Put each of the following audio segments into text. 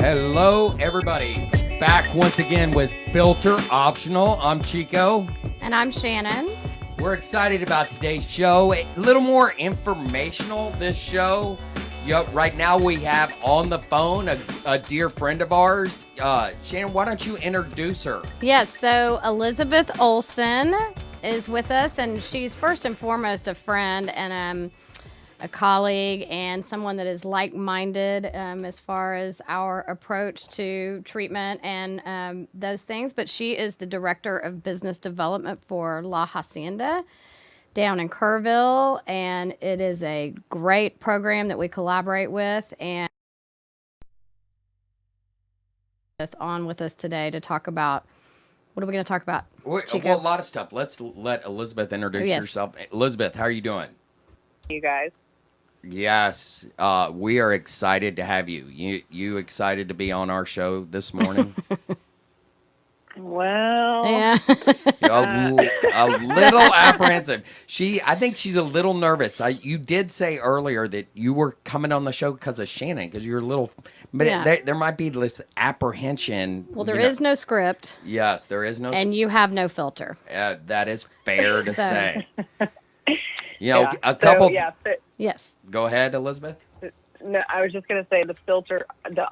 Hello, everybody. Back once again with Filter Optional. I'm Chico. And I'm Shannon. We're excited about today's show. A little more informational, this show. Right now we have on the phone a dear friend of ours. Shannon, why don't you introduce her? Yes, so Elizabeth Olson is with us, and she's first and foremost a friend and a colleague and someone that is like-minded as far as our approach to treatment and those things. But she is the Director of Business Development for La Hacienda down in Kerrville, and it is a great program that we collaborate with, and on with us today to talk about, what are we going to talk about, Chico? Well, a lot of stuff. Let's let Elizabeth introduce herself. Elizabeth, how are you doing? You guys. Yes, we are excited to have you. You excited to be on our show this morning? Well, Yeah. a little apprehensive. I think she's a little nervous. You did say earlier that you were coming on the show because of Shannon, because you're a little, but Yeah. there might be this apprehension. Well, there is no script. Yes, there is no. And you have no filter. That is fair to So- say. yeah. A couple. Yes. Go ahead, Elizabeth. No, I was just going to say the filter, the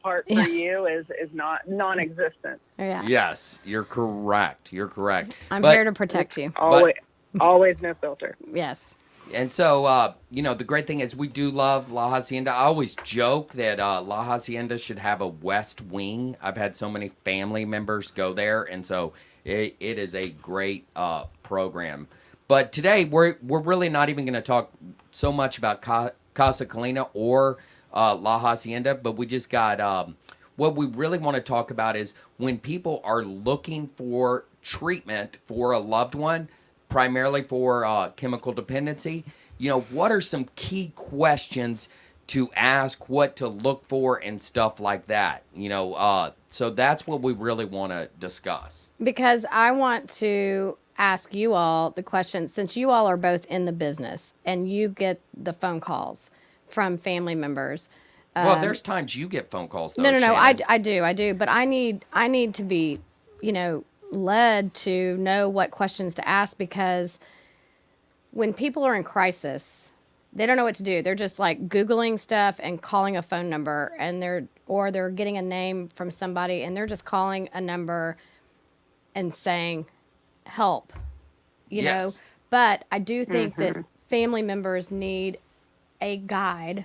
part for you is not non-existent. Yeah. Yes, you're correct. You're correct. I'm But- here to protect you. Always no filter. Yes. And so, the great thing is we do love La Hacienda. I always joke that La Hacienda should have a west wing. I've had so many family members go there, and so it is a great program. But today, we're really not even going to talk so much about Casa Colina or La Hacienda, but we just got what we really want to talk about is when people are looking for treatment for a loved one, primarily for chemical dependency, what are some key questions to ask, what to look for, and stuff like that. So that's what we really want to discuss. Because I want to ask you all the question, since you all are both in the business and you get the phone calls from family members. Well, there's times you get phone calls, though. No. Shannon. I do. But I need to be, led to know what questions to ask, because when people are in crisis, they don't know what to do. They're just like Googling stuff and calling a phone number, and they're getting a name from somebody and they're just calling a number and saying help, Yes. But I do think that family members need a guide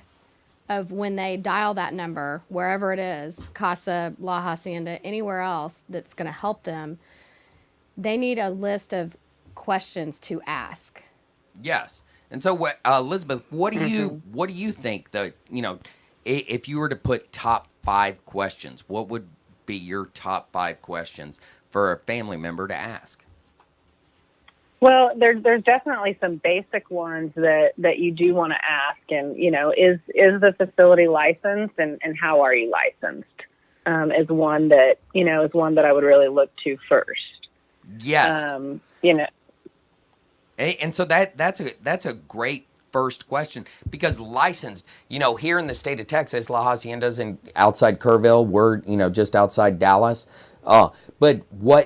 of when they dial that number, wherever it is, Casa, La Hacienda, anywhere else that's going to help them. They need a list of questions to ask. Yes. And so, Elizabeth, what do you think that, if you were to put top 5 questions, what would be your top 5 questions for a family member to ask? Well, there's definitely some basic ones that you do want to ask, and is the facility licensed, and how are you licensed? Is one that I would really look to first. Yes. And so that's a great first question, because licensed, here in the state of Texas, La Hacienda's outside Kerrville, we're just outside Dallas. But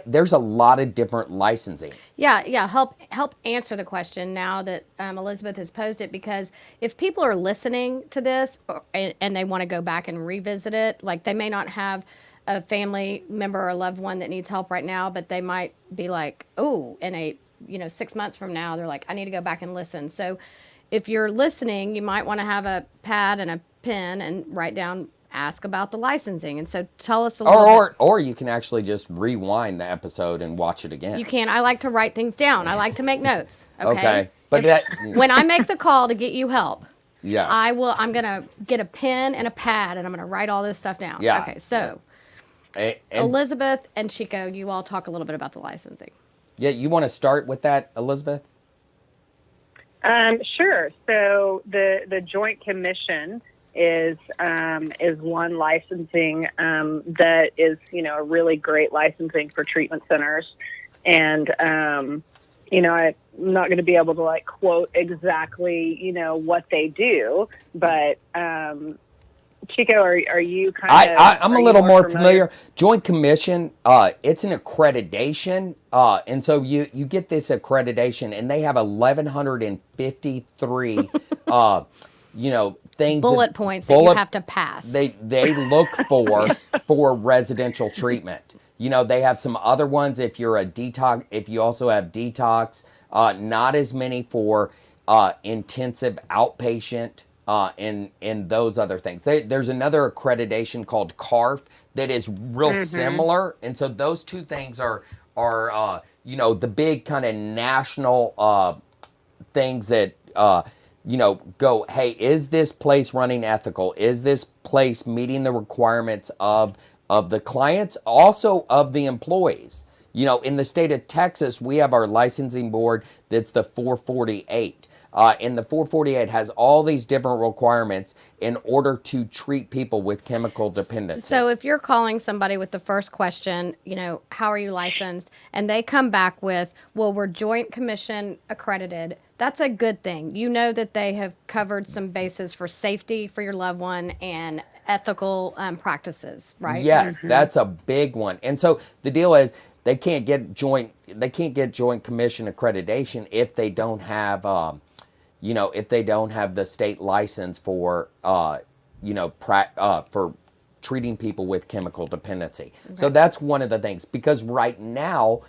there's a lot of different licensing. Yeah. Help answer the question now that Elizabeth has posed it, because if people are listening to this and they want to go back and revisit it, like they may not have a family member or a loved one that needs help right now, but they might be like, oh, in 6 months from now, they're like, I need to go back and listen. So if you're listening, you might want to have a pad and a pen and write down, ask about the licensing. And so tell us a little bit. Or you can actually just rewind the episode and watch it again. You can. I like to write things down. I like to make notes. Okay. But when I make the call to get you help, yes. I'm going to get a pen and a pad, and I'm going to write all this stuff down. Yeah. Okay. So And Elizabeth and Chico, you all talk a little bit about the licensing. yeah, you want to start with that, Elizabeth? Sure. So the Joint Commission is one licensing that is a really great licensing for treatment centers, and I'm not going to be able to quote exactly what they do, but Chico, are you kind of? I'm a are you little more familiar? familiar. Joint Commission, it's an accreditation, and so you get this accreditation, and they have 1,153, things that Bullet points that you have to pass. they look for residential treatment. They have some other ones if you're a detox. If you also have detox, not as many for intensive outpatient. In those other things. There's another accreditation called CARF that is real similar, and so those two things are the big kind of national things that go, hey, is this place running ethical? Is this place meeting the requirements of the clients, also of the employees? In the state of Texas, we have our licensing board that's the 448. And the 448 has all these different requirements in order to treat people with chemical dependency. So if you're calling somebody with the first question, how are you licensed? And they come back with, well, we're Joint Commission accredited. That's a good thing. You know that they have covered some bases for safety for your loved one and ethical practices, right? Yes, that's a big one. And so the deal is they can't get Joint Commission accreditation if they don't have if they don't have the state license for for treating people with chemical dependency. Okay. So that's one of the things, because right now,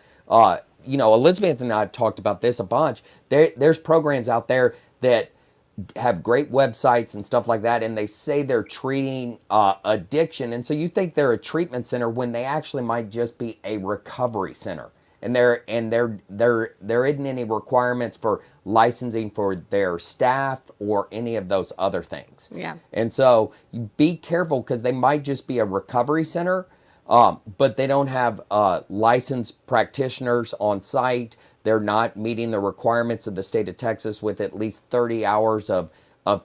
Elizabeth and I have talked about this a bunch. There's programs out there that have great websites and stuff like that, and they say they're treating addiction, and so you think they're a treatment center when they actually might just be a recovery center. And there isn't any requirements for licensing for their staff or any of those other things. Yeah. And so you be careful, because they might just be a recovery center, but they don't have licensed practitioners on site. They're not meeting the requirements of the state of Texas with at least 30 hours of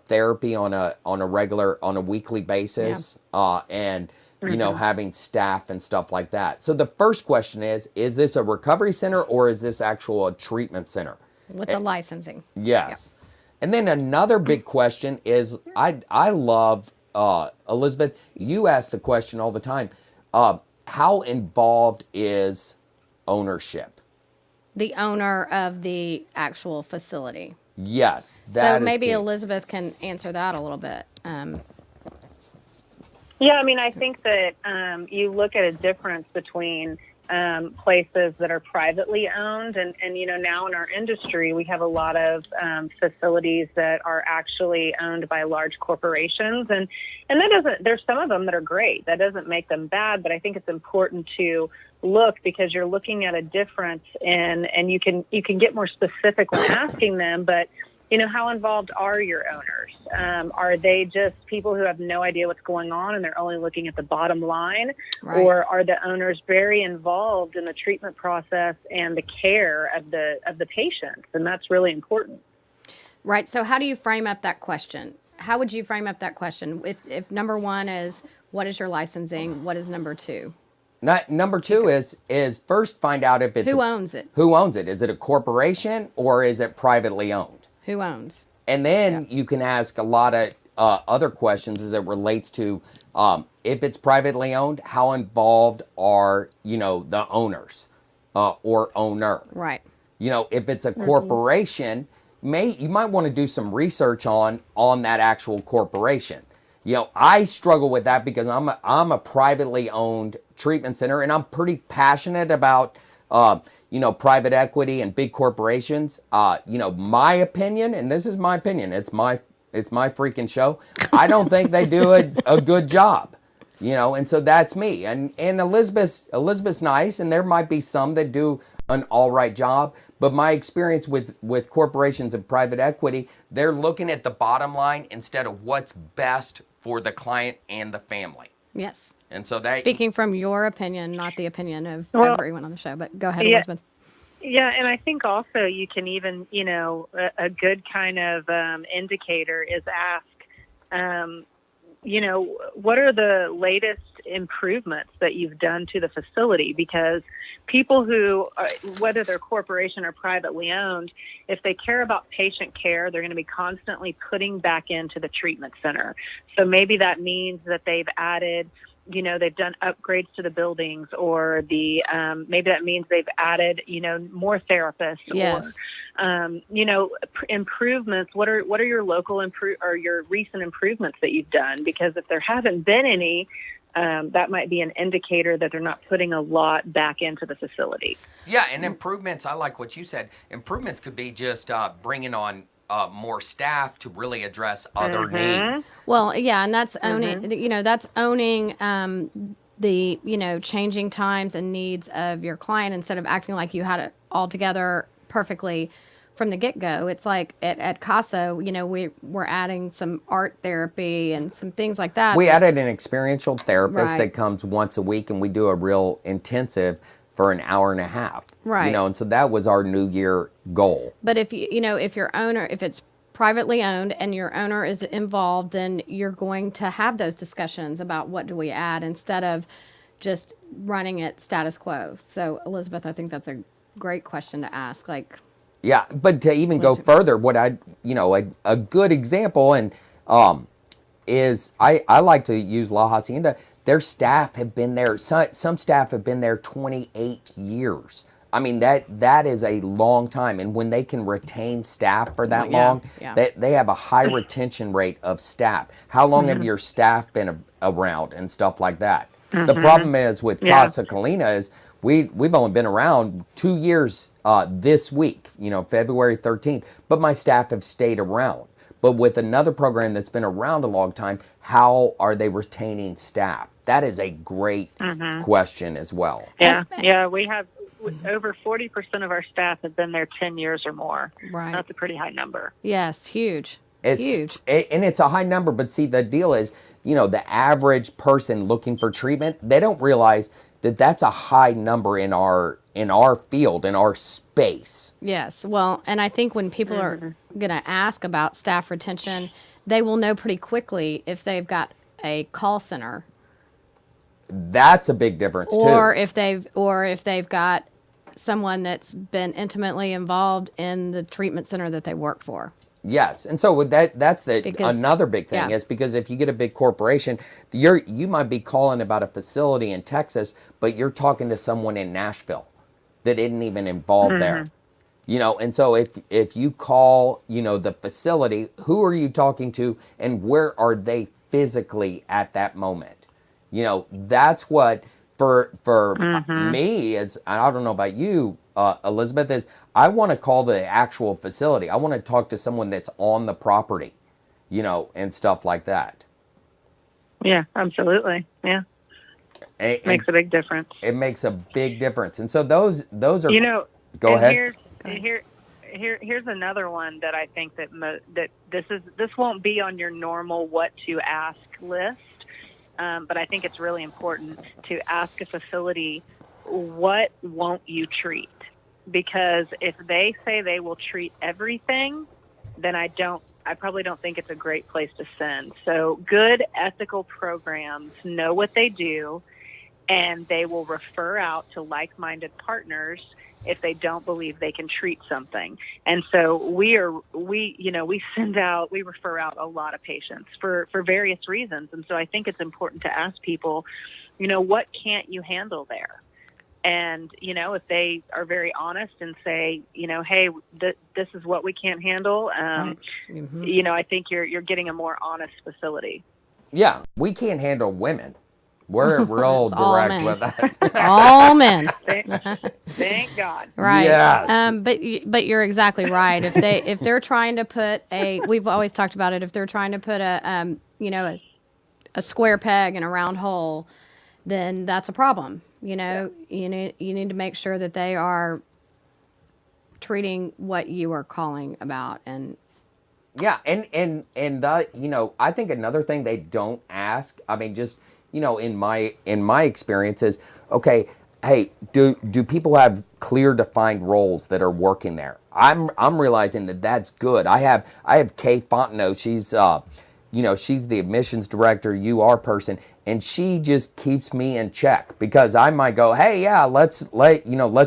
therapy on a weekly basis, and having staff and stuff like that. So the first question is this a recovery center or is this actual a treatment center? With the licensing. Yes. Yeah. And then another big question is, I love, Elizabeth, you ask the question all the time, how involved is ownership? The owner of the actual facility. Yes. So maybe Elizabeth can answer that a little bit. Yeah, I mean, I think that you look at a difference between places that are privately owned, and now in our industry, we have a lot of facilities that are actually owned by large corporations, and that doesn't. There's some of them that are great. That doesn't make them bad, but I think it's important to look, because you're looking at a difference, and you can get more specific when asking them, but. How involved are your owners? Are they just people who have no idea what's going on and they're only looking at the bottom line? Right. Or are the owners very involved in the treatment process and the care of the patients? And that's really important. Right. So how do you frame up that question? How would you frame up that question? If number one is, what is your licensing? What is number two? Number two is first find out if it's... Who owns it? Who owns it? Is it a corporation or is it privately owned? Who owns? And then you can ask a lot of other questions as it relates to if it's privately owned, how involved are, the owners or owner? Right. If it's a corporation, you might want to do some research on that actual corporation. I struggle with that because I'm a privately owned treatment center, and I'm pretty passionate about private equity and big corporations. My opinion, and this is my opinion, it's my freaking show. I don't think they do a good job, and so that's me. And Elizabeth's nice, and there might be some that do an all right job, but my experience with corporations and private equity, they're looking at the bottom line instead of what's best for the client and the family. Yes. And so that... Speaking from your opinion, not the opinion of everyone on the show, but go ahead, Elizabeth. Yeah, and I think also you can even, a good kind of indicator is ask, what are the latest improvements that you've done to the facility? Because people who, whether they're corporation or privately owned, if they care about patient care, they're going to be constantly putting back into the treatment center. So maybe that means that they've added, they've done upgrades to the buildings, or maybe that means they've added, more therapists, Yes. or, improvements. What are your local or your recent improvements that you've done? Because if there haven't been any, that might be an indicator that they're not putting a lot back into the facility. Yeah, and improvements, I like what you said. Improvements could be just bringing on more staff to really address other needs. Well, yeah, and that's owning, that's owning the, changing times and needs of your client instead of acting like you had it all together perfectly from the get-go. It's like at CASA, we're adding some art therapy and some things like that. We added an experiential therapist Right. that comes once a week, and we do a real intensive for an hour and a half. Right. And so that was our New Year goal. But if if it's privately owned and your owner is involved, then you're going to have those discussions about what do we add instead of just running it status quo. So Elizabeth, I think that's a great question to ask. Like, Yeah, but to even go further, what a good example is I like to use La Hacienda. Their staff have been there. Some staff have been there 28 years. I mean, that is a long time, and when they can retain staff for that long, they have a high retention rate of staff. How long have your staff been around and stuff like that? The problem is with Casa Colina is we've only been around 2 years this week, February 13th, but my staff have stayed around. But with another program that's been around a long time, how are they retaining staff? That is a great question as well. Yeah, we have over 40% of our staff have been there 10 years or more. Right. That's a pretty high number. yes, huge. It's Huge. And it's a high number, but see, the deal is, the average person looking for treatment, they don't realize that that's a high number in our field, in our space. Yes. Well, and I think when people are going to ask about staff retention, they will know pretty quickly if they've got a call center That's a big difference or too. if they've got someone that's been intimately involved in the treatment center that they work for. Yes, and so with that's Because- another big thing yeah. is because if you get a big corporation, you might be calling about a facility in Texas, but you're talking to someone in Nashville that isn't even involved there. And so if you call, the facility, who are you talking to and where are they physically at that moment? That's what for me is, I don't know about you, Elizabeth, is I want to call the actual facility. I want to talk to someone that's on the property, and stuff like that. Yeah, absolutely. Yeah, And makes a big difference. it makes a big difference. And so those are, go and ahead. Here's another one that I think that this won't be on your normal what to ask list, but I think it's really important to ask a facility, what won't you treat? Because if they say they will treat everything, then I probably don't think it's a great place to send. So good ethical programs know what they do, and they will refer out to like-minded partners if they don't believe they can treat something. And so we refer out a lot of patients for various reasons. And so I think it's important to ask people, what can't you handle there? And, if they are very honest and say, hey, this is what we can't handle, I think you're getting a more honest facility. Yeah, we can't handle women. We're real It's all direct men. with that. All men. Thank God. Right. Yes. But you're exactly right. If they're trying to put we've always talked about it. If they're trying to put a square peg in a round hole, then that's a problem. You need to make sure that they are treating what you are calling about. And Yeah, and I think another thing they don't ask, I mean, just in my experience is, okay, hey, do people have clear defined roles that are working there? I'm realizing that that's good. I have Kay Fontenot. she's the admissions director, UR person, and she just keeps me in check because I might go, hey, yeah, let's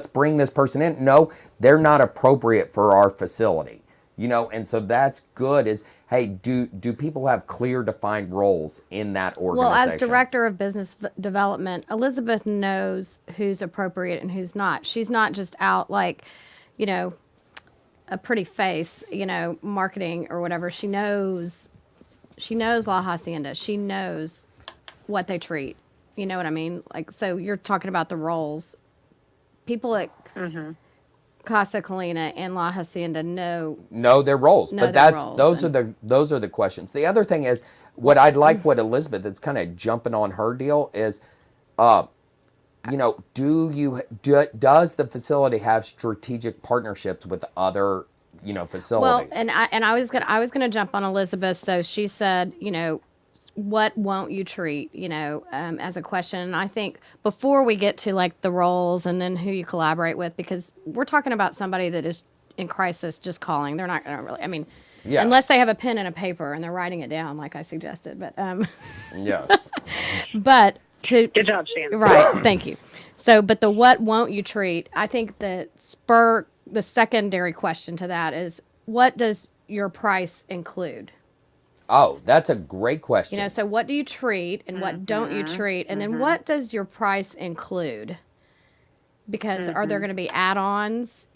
bring this person in. No, they're not appropriate for our facility, and so that's good is, hey, do people have clear defined roles in that Well, organization? as director of business development, Elizabeth knows who's appropriate and who's not. She's not just out like, a pretty face, marketing or whatever. She knows La Hacienda. She knows what they treat. You know what I mean? Like, so you're talking about the roles. People at Casa Colina and La Hacienda know their roles, Know but their that's roles, those are the questions. The other thing is what Elizabeth is kind of jumping on her deal is, does the facility have strategic partnerships with other facilities? Well, and I was gonna jump on Elizabeth. So she said, what won't you treat? As a question. And I think before we get to like the roles and then who you collaborate with, because we're talking about somebody that is in crisis, just calling. They're not gonna really. I mean, Yes. unless they have a pen and a paper and they're writing it down, like I suggested. But Yes. but to Good job, Shannon. Right. Thank you. So, but the what won't you treat? I think the secondary question to that is, what does your price include? Oh, that's a great question. So what do you treat and what don't you treat? And then what does your price include? Because are there going to be add-ons,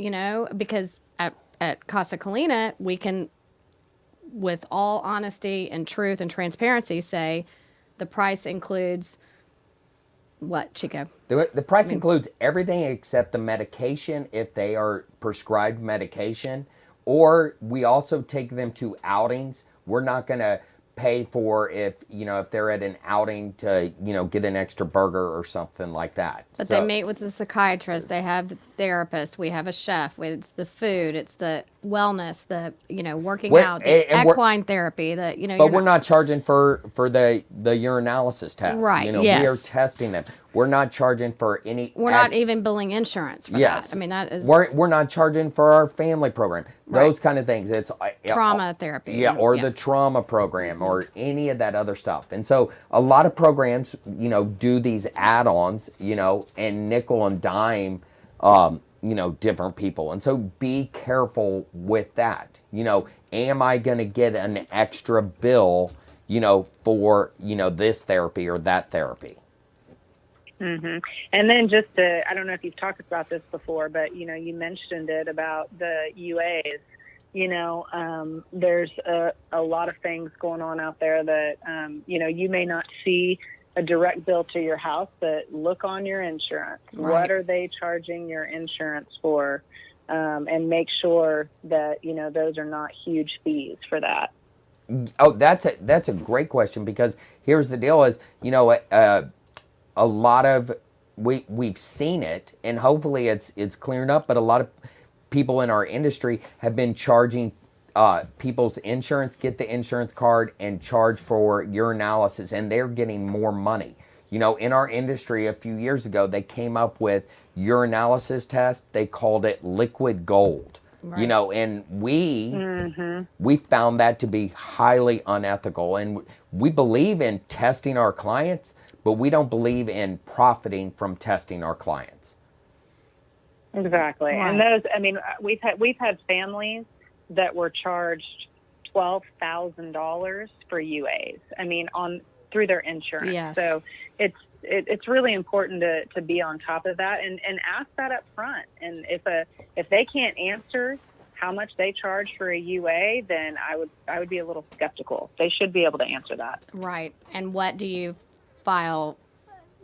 because at Casa Colina, we can, with all honesty and truth and transparency, say the price includes what, Chico? The price includes everything except the medication if they are prescribed medication, or we also take them to outings. We're not going to pay for if they're at an outing to get an extra burger or something like that. But they meet with the psychiatrist, they have the therapist, we have a chef, it's the food, it's the wellness, the working out, the equine therapy, but we're not charging for the urinalysis test. Right, We are yes. testing them. We're not charging for any. We're not even billing insurance for Yes. that. I mean, that is We're not charging for our family program. Those kind of things. It's trauma therapy. Yeah, or the trauma program or any of that other stuff. And so a lot of programs, do these add-ons, and nickel and dime, different people. And so be careful with that. Am I going to get an extra bill, for, this therapy or that therapy? And then I don't know if you've talked about this before, but, you mentioned it about the UAs. There's a lot of things going on out there that, you may not see a direct bill to your house, but look on your insurance. Right. What are they charging your insurance for? And make sure that, those are not huge fees for that. Oh, that's a great question, because here's the deal is, a lot of we've seen it, and hopefully it's clearing up, but a lot of people in our industry have been charging people's insurance, get the insurance card and charge for urinalysis, and they're getting more money. In our industry a few years ago, they came up with urinalysis test. They called it liquid gold. Right. And we found that to be highly unethical, and we believe in testing our clients, but we don't believe in profiting from testing our clients. Exactly. Right. And those, we've had families that were charged $12,000 for UAs. Through their insurance. Yes. So it's really important to be on top of that and ask that up front. And if they can't answer how much they charge for a UA, then I would be a little skeptical. They should be able to answer that. Right. And what do you file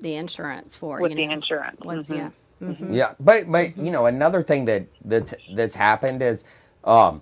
the insurance for? With the insurance. What's, Yeah. Mm-hmm. Yeah, but another thing that's happened is, the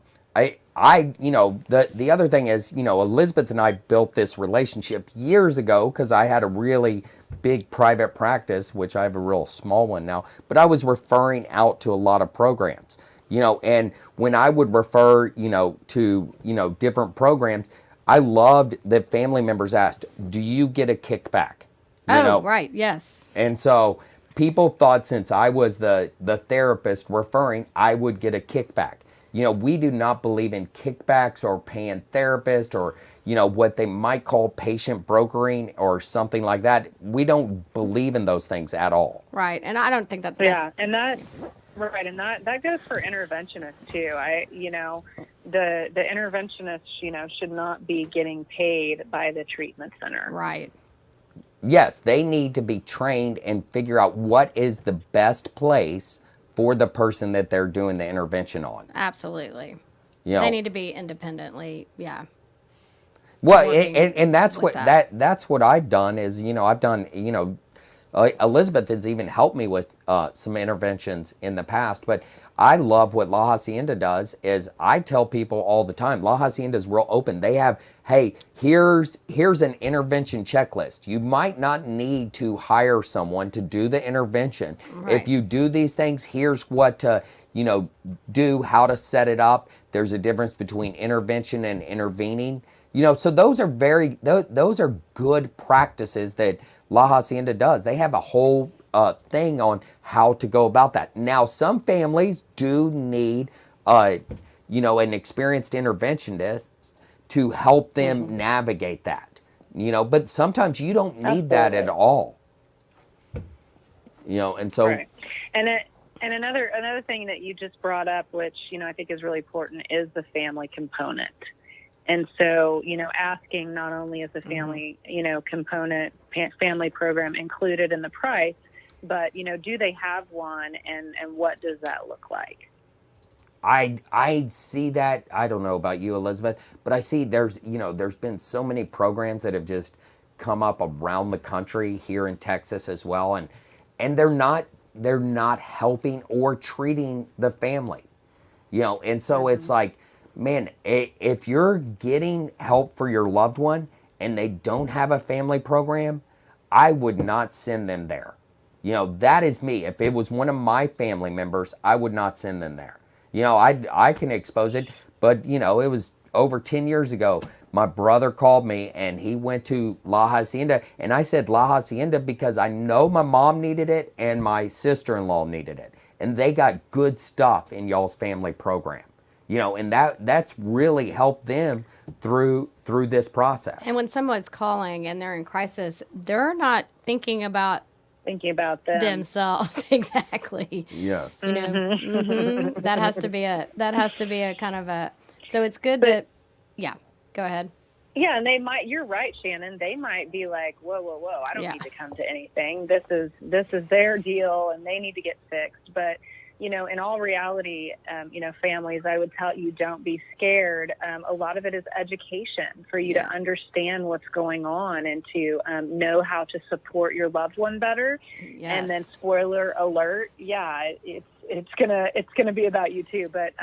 other thing is, Elizabeth and I built this relationship years ago because I had a really big private practice, which I have a real small one now, but I was referring out to a lot of programs, and when I would refer, to, different programs, I loved that family members asked, do you get a kickback? Right. Yes. And so people thought since I was the therapist referring, I would get a kickback. We do not believe in kickbacks or paying therapists or, what they might call patient brokering or something like that. We don't believe in those things at all. Right. And I don't think that's Yeah, and that right, and that goes for interventionists too. The interventionists, should not be getting paid by the treatment center. right. Yes, they need to be trained and figure out what is the best place for the person that they're doing the intervention on. Absolutely. You They know, need to be independently, yeah. well, working and that's with what that. that's what I've done is, I've done, Elizabeth has even helped me with some interventions in the past, but I love what La Hacienda does is I tell people all the time, La Hacienda is real open. They have, hey, here's an intervention checklist. You might not need to hire someone to do the intervention. Right. If you do these things, here's what to, do, how to set it up. There's a difference between intervention and intervening. So those are good practices that La Hacienda does. They have a whole thing on how to go about that. Now, some families do need, an experienced interventionist to help them navigate that. But sometimes you don't need that at all. And so. Right. And another thing that you just brought up, which I think is really important, is the family component. And so, asking not only is the family, component, family program included in the price, but, do they have one, and what does that look like? I see that. I don't know about you, Elizabeth, but I see there's been so many programs that have just come up around the country, here in Texas as well, and they're not helping or treating the family. And so it's like, man, if you're getting help for your loved one and they don't have a family program, I would not send them there. That is me. If it was one of my family members, I would not send them there. I can expose it, but it was over 10 years ago. My brother called me and he went to La Hacienda, and I said La Hacienda because I know my mom needed it and my sister-in-law needed it, and they got good stuff in y'all's family program. And that's really helped them through this process. And when someone's calling and they're in crisis, they're not thinking about them. themselves. Exactly. Yes. That has to be a kind of a, so it's good to, yeah, go ahead. Yeah, and you're right, Shannon. They might be like, whoa, I don't need to come to anything. This is their deal and they need to get fixed. But, in all reality, families, I would tell you, don't be scared. A lot of it is education for you to understand what's going on and to know how to support your loved one better. Yes. And then, spoiler alert, it's gonna be about you too. But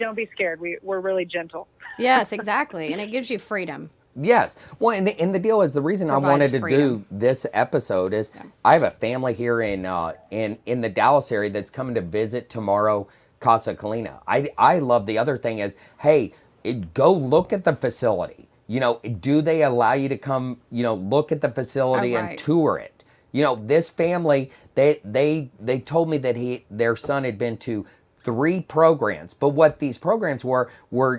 don't be scared. We're really gentle. Yes, exactly. And it gives you freedom. Yes. Well, and the deal is, the reason I wanted to do this episode is I have a family here in the Dallas area that's coming to visit tomorrow, Casa Colina. I love, the other thing is, hey, go look at the facility. Do they allow you to come, look at the facility and tour it? This family, they told me that their son had been to 3 programs, but what these programs were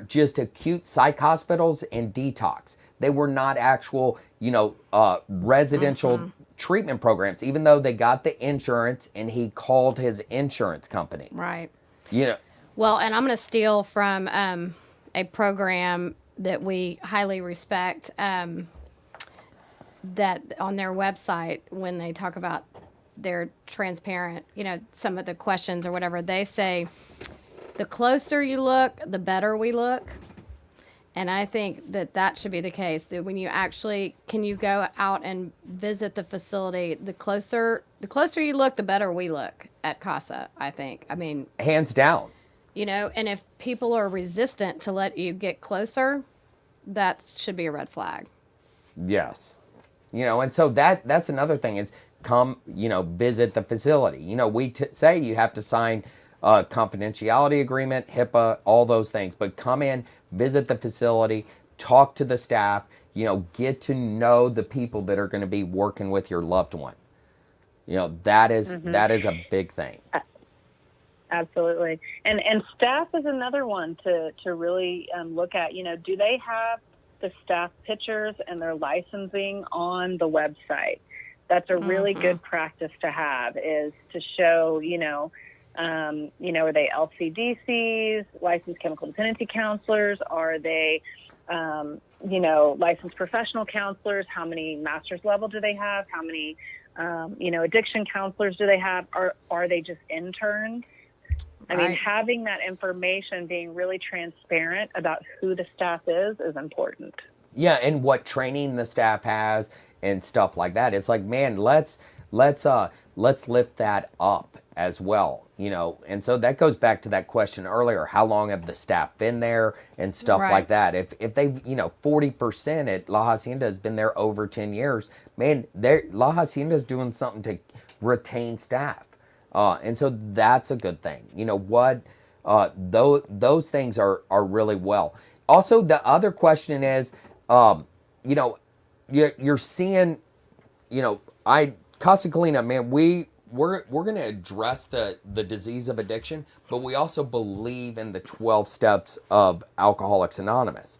just acute psych hospitals and detox. They were not actual, residential treatment programs, even though they got the insurance and he called his insurance company. Right. Well, and I'm going to steal from a program that we highly respect, that on their website, when they talk about their transparent, some of the questions or whatever, they say, the closer you look, the better we look. And I think that should be the case, that when you actually, can you go out and visit the facility, the closer you look, the better we look at CASA, I think. I mean, hands down. And if people are resistant to let you get closer, that should be a red flag. Yes. And so that's another thing is, come, visit the facility. We say you have to sign a confidentiality agreement, HIPAA, all those things, but come in, visit the facility, talk to the staff, get to know the people that are going to be working with your loved one. That is a big thing. Absolutely. And staff is another one to really look at. Do they have the staff pictures and their licensing on the website. That's a really good practice to have, is to show, are they LCDCs, licensed chemical dependency counselors? Are they, licensed professional counselors? How many master's level do they have? How many, addiction counselors do they have? Are they just interns? I mean, having that information, being really transparent about who the staff is important. Yeah, and what training the staff has and stuff like that. It's like, man, let's lift that up as well, And so that goes back to that question earlier. How long have the staff been there and stuff like that? If they've, 40% at La Hacienda has been there over 10 years, man, La Hacienda is doing something to retain staff. And so that's a good thing. Those things are really well. Also, the other question is, you're seeing, Casa Colina, man, we're going to address the disease of addiction, but we also believe in the 12 steps of Alcoholics Anonymous.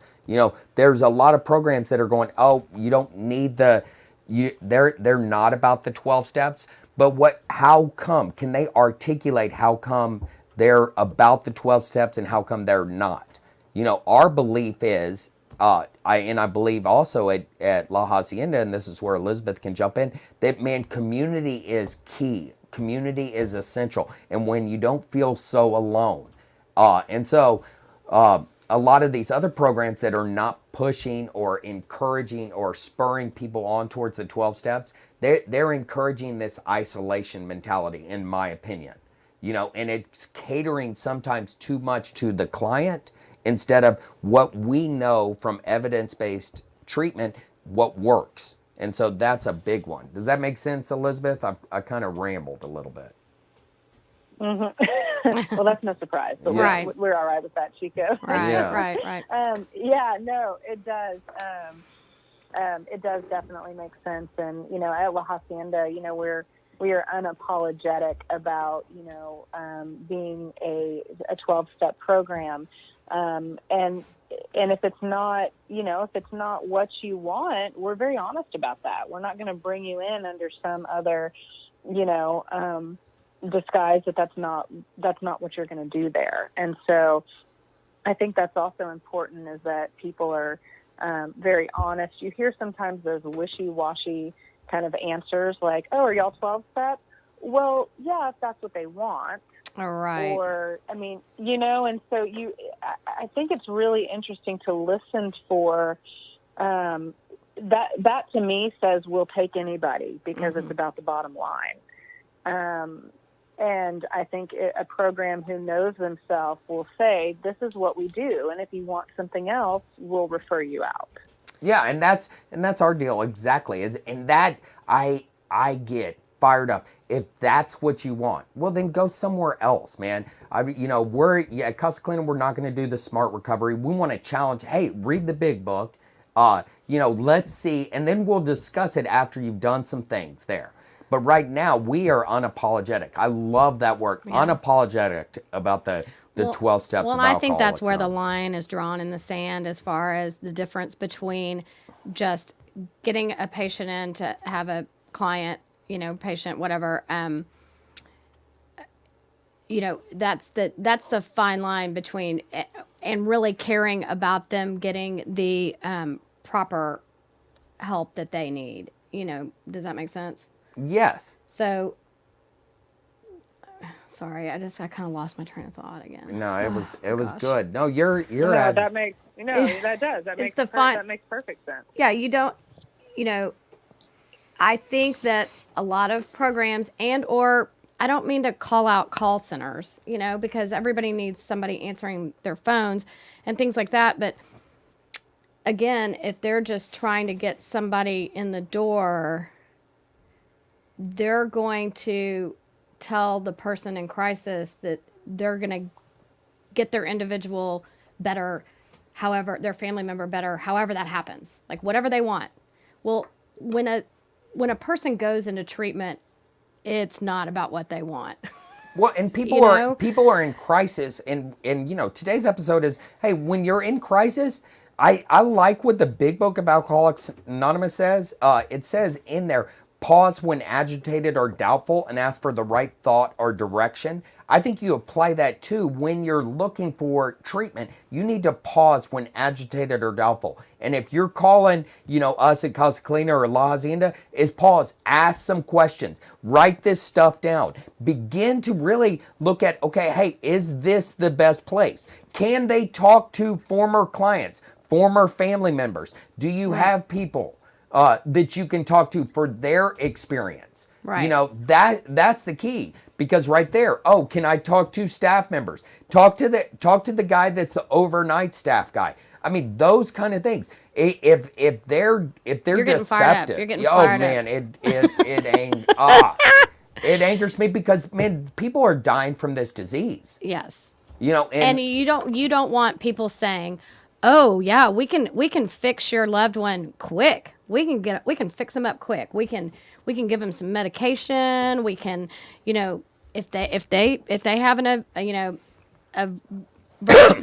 There's a lot of programs that are going, oh, you don't need they're not about the 12 steps, but how come? Can they articulate how come they're about the 12 steps and how come they're not? Our belief is, I believe also at La Hacienda, and this is where Elizabeth can jump in, that, man, community is key. Community is essential. And when you don't feel so alone. And so a lot of these other programs that are not pushing or encouraging or spurring people on towards the 12 steps, they're encouraging this isolation mentality, in my opinion. And it's catering sometimes too much to the client instead of what we know from evidence-based treatment, what works. And so that's a big one. Does that make sense, Elizabeth? I kind of rambled a little bit. Mm-hmm. Well, that's no surprise, but we're all right with that, Chico. Right. No, it does. It does definitely make sense. And, at La Hacienda, we are unapologetic about, being a 12-step program. And if it's not, if it's not what you want, we're very honest about that. We're not going to bring you in under some other, disguise that's not what you're going to do there. And so I think that's also important, is that people are very honest. You hear sometimes those wishy-washy kind of answers like, oh, are y'all 12 steps? Well, yeah, if that's what they want. All right. Or, and so I think it's really interesting to listen for, that to me says we'll take anybody because it's about the bottom line. And I think a program who knows themselves will say, this is what we do. And if you want something else, we'll refer you out. Yeah. And that's our deal. Exactly. And that I get fired up. If that's what you want, well, then go somewhere else, man. At Casa Colina, we're not going to do the smart recovery. We want to challenge, hey, read the big book. Let's see. And then we'll discuss it after you've done some things there. But right now, we are unapologetic. I love that word, unapologetic about the 12 steps of Well, and Alcoholics I think that's where the Anonymous. line is drawn in the sand as far as the difference between just getting a patient in to have a client, patient, whatever. That's the fine line between and really caring about them getting the proper help that they need. Does that make sense? Yes. So, sorry, I kind of lost my train of thought again. No, it was gosh. good. No, you're No, at, that makes, that does. That makes perfect sense. Yeah, you don't, I think that a lot of programs or I don't mean to call out call centers, because everybody needs somebody answering their phones and things like that. But again, if they're just trying to get somebody in the door, they're going to tell the person in crisis that they're going to get their individual better, however, their family member better, however that happens, like whatever they want. Well, when a person goes into treatment, it's not about what they want. well, and people are in crisis, and today's episode is, hey, when you're in crisis, I like what the Big Book of Alcoholics Anonymous says. It says in there, pause when agitated or doubtful and ask for the right thought or direction. I think you apply that too when you're looking for treatment. You need to pause when agitated or doubtful. And if you're calling, us at Casa Cleaner or La Hacienda, is pause, ask some questions, write this stuff down, begin to really look at, okay, hey, is this the best place? Can they talk to former clients, former family members? Do you have people that you can talk to for their experience? Right. That's the key, because right there, can I talk to staff members? Talk to the guy that's the overnight staff guy. I mean, those kind of things. If they're You're getting fired up. deceptive, You're getting fired man, up. it angers me, because man, people are dying from this disease. Yes. And you don't want people saying, "Oh yeah, we can fix your loved one quick. We can fix them up quick. We can give them some medication. We can, if they have an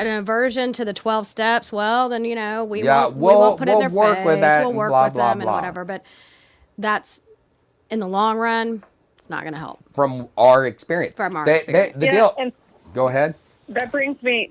aversion to the 12 steps, well then we won't put it in their work face. with that, We'll work blah, with blah, them blah. and whatever." But that's, in the long run, it's not going to help. from our experience, experience. the Yeah, deal. and Go ahead. that brings me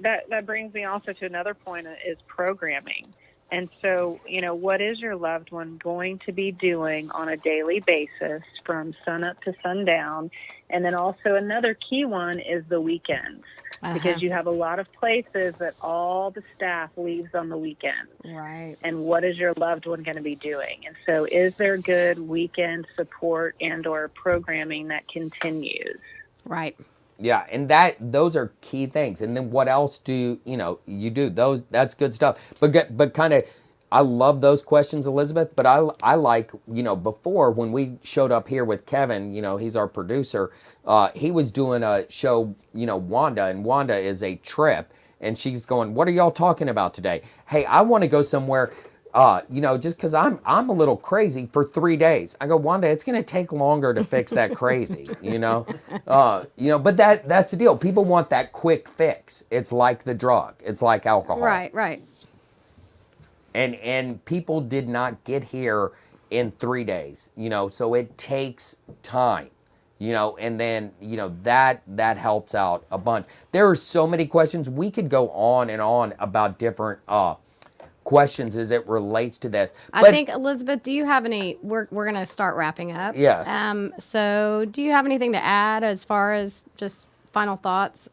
also to another point, is programming. And so, what is your loved one going to be doing on a daily basis from sun up to sundown? And then also another key one is the weekends, because you have a lot of places that all the staff leaves on the weekends. Right. And what is your loved one going to be doing? And so is there good weekend support and or programming that continues? Right. Yeah, and those are key things. And then what else do you do? That's good stuff. But kind of, I love those questions, Elizabeth. But I like, before, when we showed up here with Kevin, he's our producer. He was doing a show, Wanda, and Wanda is a trip, and she's going, "What are y'all talking about today? Hey, I want to go somewhere." Just because I'm a little crazy for 3 days. I go, "Wanda, it's going to take longer to fix that crazy, but that's the deal. People want that quick fix. It's like the drug. It's like alcohol. Right. And people did not get here in 3 days, so it takes time, and then, that helps out a bunch. There are so many questions. We could go on and on about different, questions as it relates to this. I think, Elizabeth, do you have any? We're going to start wrapping up. Yes. So, do you have anything to add as far as just final thoughts?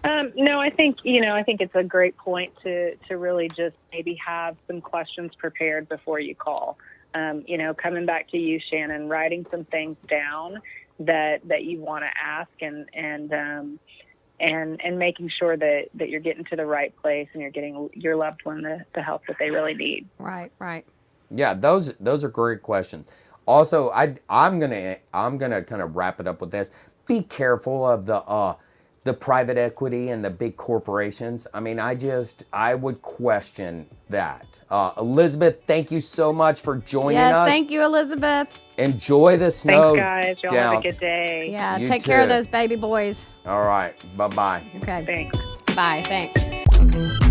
No, I think it's a great point to really just maybe have some questions prepared before you call. Coming back to you, Shannon, writing some things down that you want to ask, and making sure that you're getting to the right place and you're getting your loved one the help that they really need. Right. Yeah, those are great questions. Also, I'm gonna kind of wrap it up with this. Be careful of the private equity and the big corporations. I mean, I would question that. Elizabeth, thank you so much for joining us. Yes, thank you, Elizabeth. Enjoy the snow. Thanks, guys. Y'all down. have a good day. Yeah, You take care of too. those baby boys. All right. Bye-bye. Okay. Thanks. Bye. Thanks.